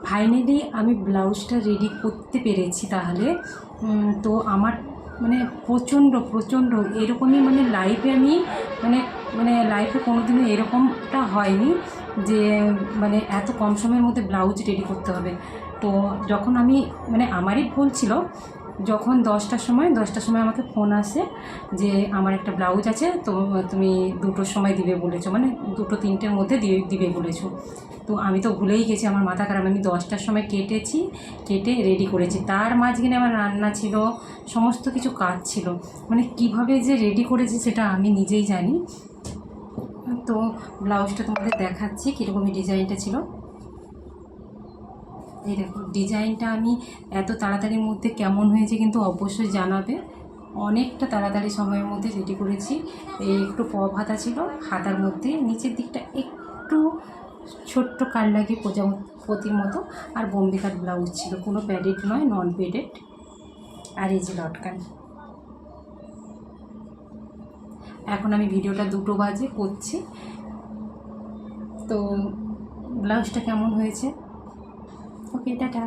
Finally আমি ব্লাউজটা ready করতে পেরেছি। তাহলে তো আমার মানে প্রচণ্ড এরকমই, মানে লাইফে আমি লাইফে কোনো দিনও এরকমটা হয়নি যে মানে এত কম সময়ের মধ্যে ব্লাউজ রেডি করতে হবে। তো যখন আমি আমারই ভুল ছিল, যখন 10টার সময় আমাকে ফোন আসে যে আমার একটা ব্লাউজ আছে, তো তুমি 2টোর সময় দিবে বলেছো, 2-3টের মধ্যে দিবে বলেছো। তো আমি তো ভুলেই গেছি, আমার মাথা খারাপ। আমি 10টার সময় কেটে রেডি করেছি। তার মাঝখানে আমার রান্না ছিল, সমস্ত কিছু কাজ ছিল, কিভাবে যে রেডি করেছি সেটা আমি নিজেই জানি। তো ব্লাউজটা তোমাদের দেখাচ্ছি কীরকমই ডিজাইনটা ছিল। এই দেখো ডিজাইনটা আমি এত তাড়াতাড়ির মধ্যে কেমন হয়েছে কিন্তু অবশ্যই জানাবে। অনেকটা তাড়াতাড়ি সময়ের মধ্যে রেডি করেছি। একটু পপ হাতা ছিল, হাতার মধ্যে নিচের দিকটা একটু ছোট্ট কাট লাগিয়ে প্রজাপতির মতো, আর বোম্বে কাট ব্লাউজ ছিল, কোনো প্যাডেড নয়, নন প্যাডেড। আর এই যে লটকান। এখন আমি ভিডিওটা 2টো বাজে করছি। তো ব্লাউজটা কেমন হয়েছে? ওকে, টাটা।